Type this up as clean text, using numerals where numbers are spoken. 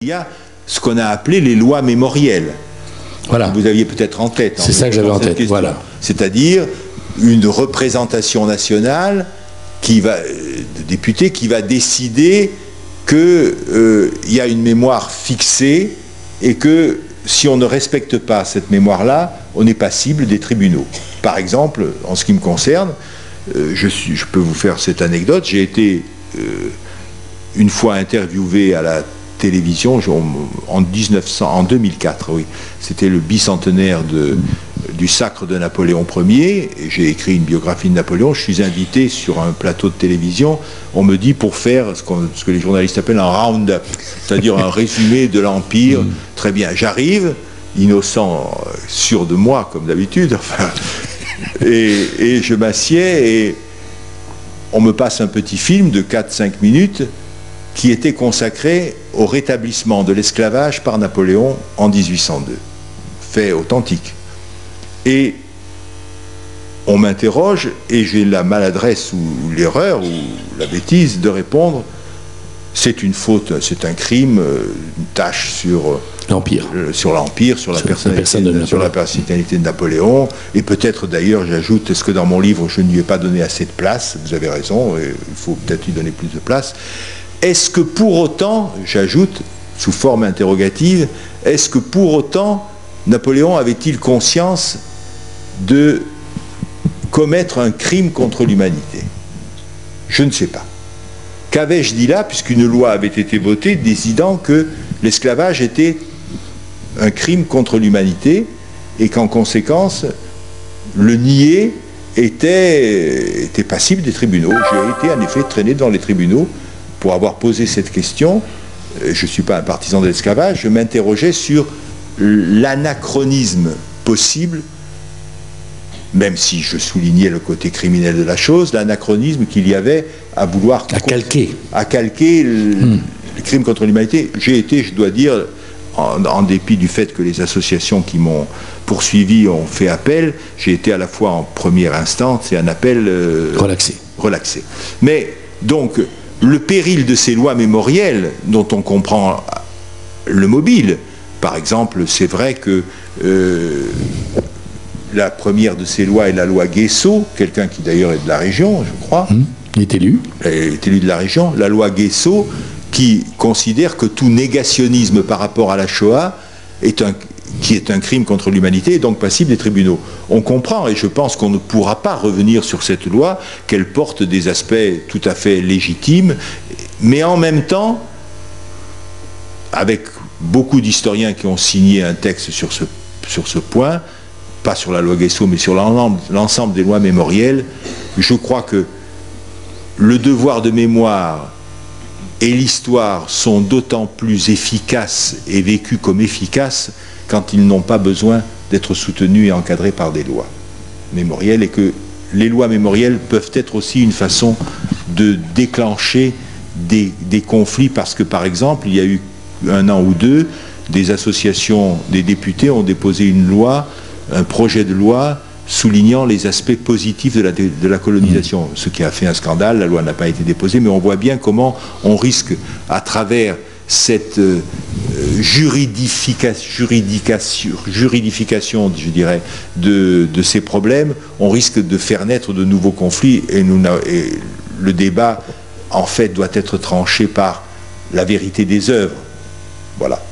Il y a ce qu'on a appelé les lois mémorielles. Voilà. Vous aviez peut-être en tête. C'est ça que j'avais en tête, voilà. C'est-à-dire une représentation nationale de députés qui va décider qu'il y a une mémoire fixée et que si on ne respecte pas cette mémoire-là, on est passible des tribunaux. Par exemple, en ce qui me concerne, je peux vous faire cette anecdote, j'ai été une fois interviewé à la télévision en 2004, oui. C'était le bicentenaire du sacre de Napoléon Ier. J'ai écrit une biographie de Napoléon. Je suis invité sur un plateau de télévision. On me dit pour faire ce que les journalistes appellent un round-up, c'est-à-dire un résumé de l'Empire. Très bien. J'arrive, innocent, sûr de moi, comme d'habitude, enfin, et je m'assieds et on me passe un petit film de 4-5 minutes qui était consacré au rétablissement de l'esclavage par Napoléon en 1802. Fait authentique. Et on m'interroge et j'ai la maladresse ou l'erreur ou la bêtise de répondre c'est une faute, c'est un crime, une tâche sur l'Empire, sur la personnalité de Napoléon. Et peut-être d'ailleurs, j'ajoute, est-ce que dans mon livre je ne lui ai pas donné assez de place? Vous avez raison, il faut peut-être lui donner plus de place. Est-ce que pour autant, j'ajoute, sous forme interrogative, est-ce que pour autant Napoléon avait-il conscience de commettre un crime contre l'humanité? Je ne sais pas. Qu'avais-je dit là, puisqu'une loi avait été votée décidant que l'esclavage était un crime contre l'humanité et qu'en conséquence, le nier était passible des tribunaux. J'ai été en effet traîné devant les tribunaux pour avoir posé cette question. Je ne suis pas un partisan de l'esclavage, je m'interrogeais sur l'anachronisme possible, même si je soulignais le côté criminel de la chose, l'anachronisme qu'il y avait à vouloir calquer le crime contre l'humanité. J'ai été, je dois dire, en dépit du fait que les associations qui m'ont poursuivi ont fait appel, j'ai été à la fois en première instance et un appel relaxé. Mais donc, le péril de ces lois mémorielles dont on comprend le mobile, par exemple, c'est vrai que la première de ces lois est la loi Guesso, quelqu'un qui d'ailleurs est de la région, je crois. Il est élu. Il est élu de la région. La loi Guesso qui considère que tout négationnisme par rapport à la Shoah qui est un crime contre l'humanité est donc passible des tribunaux. On comprend, et je pense qu'on ne pourra pas revenir sur cette loi, qu'elle porte des aspects tout à fait légitimes, mais en même temps, avec beaucoup d'historiens qui ont signé un texte sur ce point, pas sur la loi Guesso, mais sur l'ensemble des lois mémorielles, je crois que le devoir de mémoire et l'histoire sont d'autant plus efficaces et vécus comme efficaces quand ils n'ont pas besoin d'être soutenus et encadrés par des lois mémorielles, et que les lois mémorielles peuvent être aussi une façon de déclencher des conflits, parce que par exemple, il y a eu 1 an ou 2, des associations, des députés ont déposé une loi, un projet de loi soulignant les aspects positifs de la colonisation, ce qui a fait un scandale. La loi n'a pas été déposée, mais on voit bien comment on risque, à travers cette juridification, je dirais, de ces problèmes, on risque de faire naître de nouveaux conflits, et le débat, en fait, doit être tranché par la vérité des œuvres. Voilà.